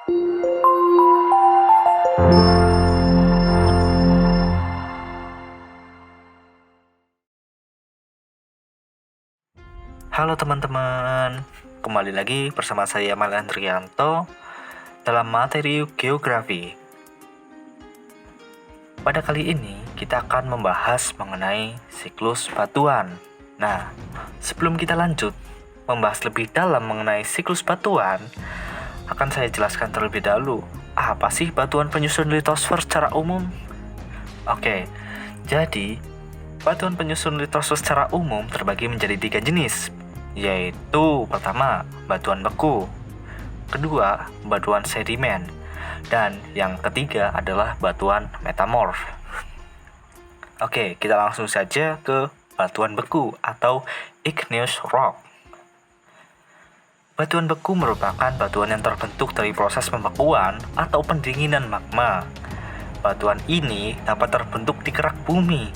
Halo teman-teman, kembali lagi bersama saya Mal Andrianto dalam materi geografi. Pada kali ini kita akan membahas mengenai siklus batuan. Nah, sebelum kita lanjut membahas lebih dalam mengenai siklus batuan, akan saya jelaskan terlebih dahulu apa sih batuan penyusun litosfer secara umum. Oke, jadi batuan penyusun litosfer secara umum terbagi menjadi 3 jenis, yaitu pertama, batuan beku, kedua, batuan sedimen, dan yang ketiga adalah batuan metamorf. Oke, kita langsung saja ke batuan beku atau igneous rock. Batuan beku merupakan batuan yang terbentuk dari proses pembekuan atau pendinginan magma. Batuan ini dapat terbentuk di kerak bumi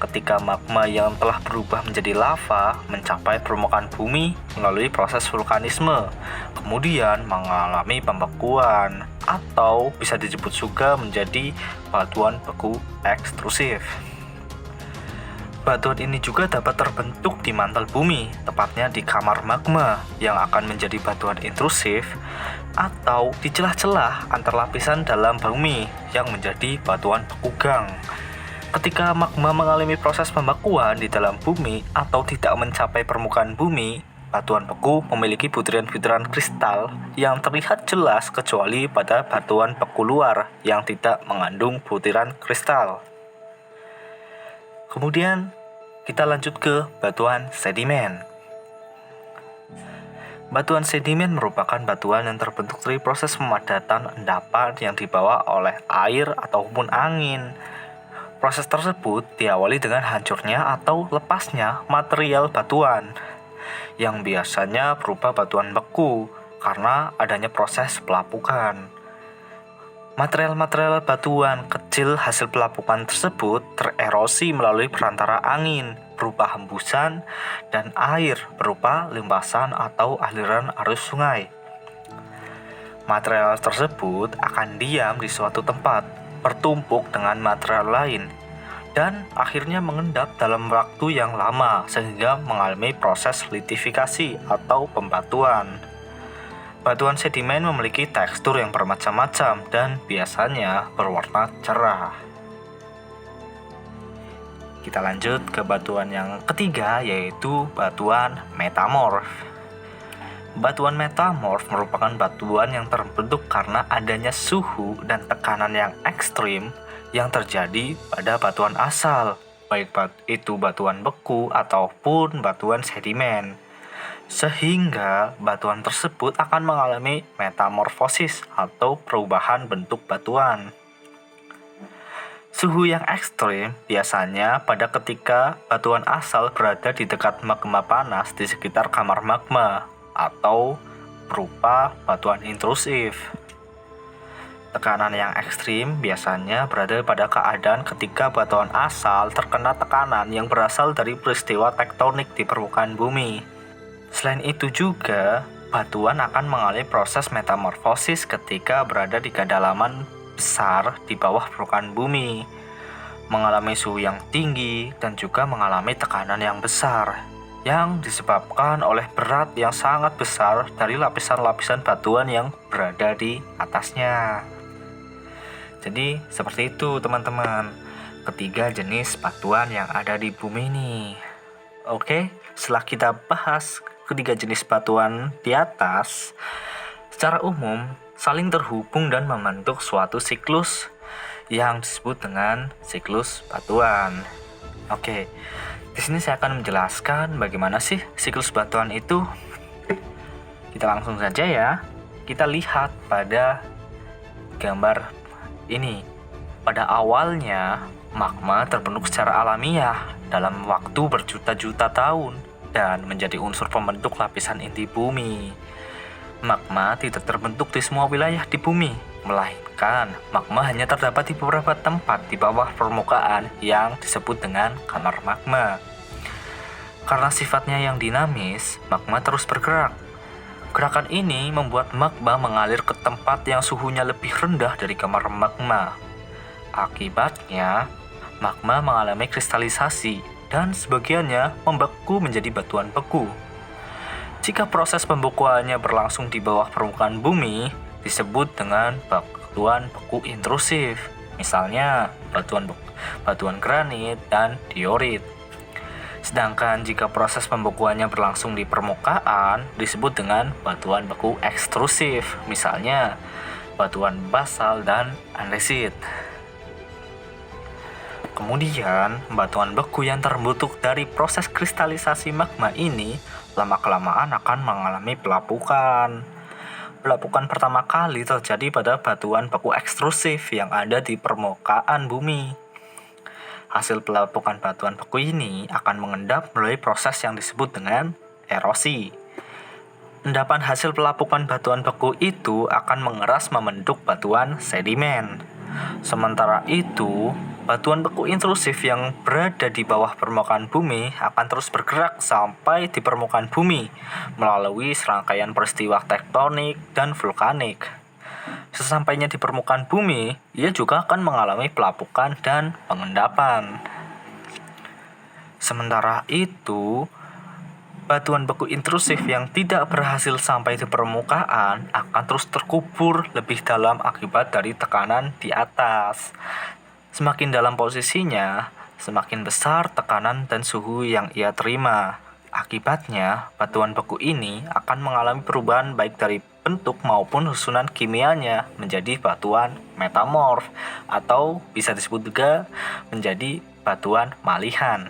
ketika magma yang telah berubah menjadi lava mencapai permukaan bumi melalui proses vulkanisme, kemudian mengalami pembekuan, atau bisa disebut juga menjadi batuan beku ekstrusif. Batuan ini juga dapat terbentuk di mantel bumi, tepatnya di kamar magma yang akan menjadi batuan intrusif, atau di celah-celah antar lapisan dalam bumi yang menjadi batuan beku gang. Ketika magma mengalami proses pembekuan di dalam bumi atau tidak mencapai permukaan bumi, batuan beku memiliki butiran-butiran kristal yang terlihat jelas kecuali pada batuan beku luar yang tidak mengandung butiran kristal. Kemudian kita lanjut ke batuan sedimen. Batuan sedimen merupakan batuan yang terbentuk dari proses pemadatan endapan yang dibawa oleh air ataupun angin. Proses tersebut diawali dengan hancurnya atau lepasnya material batuan, yang biasanya berupa batuan beku karena adanya proses pelapukan. Material-material batuan kecil hasil pelapukan tersebut tererosi melalui perantara angin berupa hembusan dan air berupa limpasan atau aliran arus sungai. Material tersebut akan diam di suatu tempat, bertumpuk dengan material lain, dan akhirnya mengendap dalam waktu yang lama sehingga mengalami proses litifikasi atau pembatuan. Batuan sedimen memiliki tekstur yang bermacam-macam dan biasanya berwarna cerah. Kita lanjut ke batuan yang ketiga, yaitu batuan metamorf. Batuan metamorf merupakan batuan yang terbentuk karena adanya suhu dan tekanan yang ekstrim yang terjadi pada batuan asal, baik itu batuan beku ataupun batuan sedimen, sehingga batuan tersebut akan mengalami metamorfosis atau perubahan bentuk batuan. Suhu yang ekstrim biasanya pada ketika batuan asal berada di dekat magma panas di sekitar kamar magma, atau berupa batuan intrusif. Tekanan yang ekstrim biasanya berada pada keadaan ketika batuan asal terkena tekanan yang berasal dari peristiwa tektonik di permukaan bumi. Selain itu juga, batuan akan mengalami proses metamorfosis ketika berada di kedalaman besar di bawah permukaan bumi, mengalami suhu yang tinggi dan juga mengalami tekanan yang besar, yang disebabkan oleh berat yang sangat besar dari lapisan-lapisan batuan yang berada di atasnya. Jadi seperti itu teman-teman, ketiga jenis batuan yang ada di bumi ini. Oke, setelah kita bahas ketiga jenis batuan di atas, secara umum saling terhubung dan membentuk suatu siklus yang disebut dengan siklus batuan. Oke, di sini saya akan menjelaskan bagaimana sih siklus batuan itu. Kita langsung saja ya. Kita lihat pada gambar ini. Pada awalnya, magma terbentuk secara alamiah dalam waktu berjuta-juta tahun dan menjadi unsur pembentuk lapisan inti bumi. Magma tidak terbentuk di semua wilayah di bumi, melainkan magma hanya terdapat di beberapa tempat di bawah permukaan yang disebut dengan kamar magma. Karena sifatnya yang dinamis, magma terus bergerak. Gerakan ini membuat magma mengalir ke tempat yang suhunya lebih rendah dari kamar magma. Akibatnya, magma mengalami kristalisasi dan sebagiannya membeku menjadi batuan beku. Jika proses pembekuannya berlangsung di bawah permukaan bumi, disebut dengan batuan beku intrusif. Misalnya, batuan granit dan diorit. Sedangkan jika proses pembekuannya berlangsung di permukaan, disebut dengan batuan beku ekstrusif. Misalnya, batuan basal dan andesit. Kemudian, batuan beku yang terbentuk dari proses kristalisasi magma ini lama-kelamaan akan mengalami pelapukan. Pelapukan pertama kali terjadi pada batuan beku ekstrusif yang ada di permukaan bumi. Hasil pelapukan batuan beku ini akan mengendap melalui proses yang disebut dengan erosi. Endapan hasil pelapukan batuan beku itu akan mengeras membentuk batuan sedimen. Sementara itu, batuan beku intrusif yang berada di bawah permukaan bumi akan terus bergerak sampai di permukaan bumi melalui serangkaian peristiwa tektonik dan vulkanik. Sesampainya di permukaan bumi, ia juga akan mengalami pelapukan dan pengendapan. Sementara itu, batuan beku intrusif yang tidak berhasil sampai di permukaan akan terus terkubur lebih dalam akibat dari tekanan di atas. Semakin dalam posisinya, semakin besar tekanan dan suhu yang ia terima. Akibatnya, batuan beku ini akan mengalami perubahan baik dari bentuk maupun susunan kimianya menjadi batuan metamorf atau bisa disebut juga menjadi batuan malihan.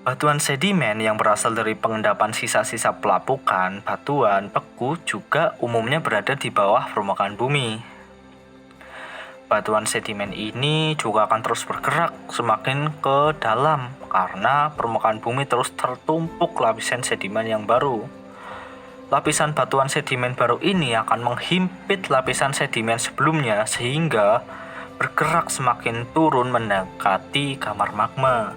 Batuan sedimen yang berasal dari pengendapan sisa-sisa pelapukan batuan beku juga umumnya berada di bawah permukaan bumi. Batuan sedimen ini juga akan terus bergerak semakin ke dalam karena permukaan bumi terus tertumpuk lapisan sedimen yang baru. Lapisan batuan sedimen baru ini akan menghimpit lapisan sedimen sebelumnya sehingga bergerak semakin turun mendekati kamar magma.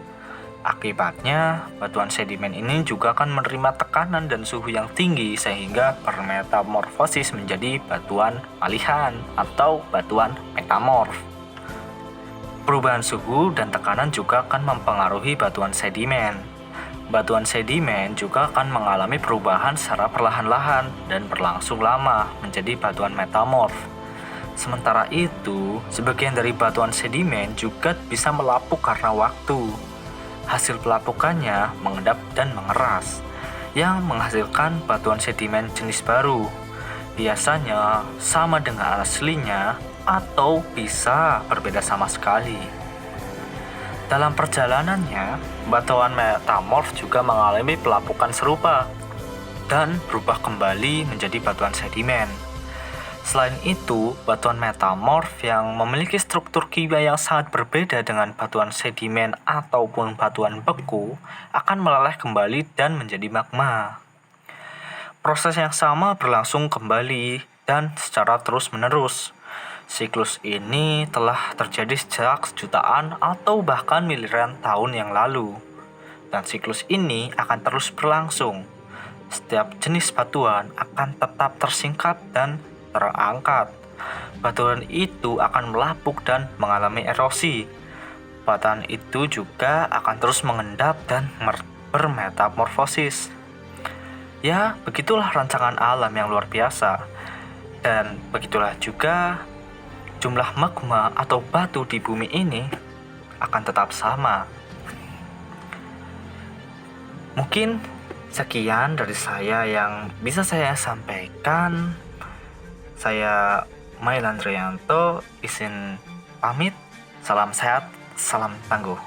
Akibatnya, batuan sedimen ini juga akan menerima tekanan dan suhu yang tinggi sehingga bermetamorfosis menjadi batuan malihan atau batuan metamorf. Perubahan suhu dan tekanan juga akan mempengaruhi batuan sedimen. Batuan sedimen juga akan mengalami perubahan secara perlahan-lahan dan berlangsung lama menjadi batuan metamorf. Sementara itu, sebagian dari batuan sedimen juga bisa melapuk karena waktu. Hasil pelapukannya mengendap dan mengeras, yang menghasilkan batuan sedimen jenis baru. Biasanya sama dengan aslinya atau bisa berbeda sama sekali. Dalam perjalanannya, batuan metamorf juga mengalami pelapukan serupa dan berubah kembali menjadi batuan sedimen. Selain itu, batuan metamorf yang memiliki struktur kimia yang sangat berbeda dengan batuan sedimen ataupun batuan beku akan meleleh kembali dan menjadi magma. Proses yang sama berlangsung kembali dan secara terus-menerus. Siklus ini telah terjadi sejak jutaan atau bahkan miliaran tahun yang lalu. Dan siklus ini akan terus berlangsung. Setiap jenis batuan akan tetap tersingkap dan terangkat. Batuan itu akan melapuk dan mengalami erosi. Batuan itu juga akan terus mengendap dan bermetamorfosis. Ya, begitulah rancangan alam yang luar biasa. Dan begitulah juga jumlah magma atau batu di bumi ini akan tetap sama. Mungkin sekian dari saya yang bisa saya sampaikan. Saya Mailandrianto izin pamit. Salam sehat, salam tangguh.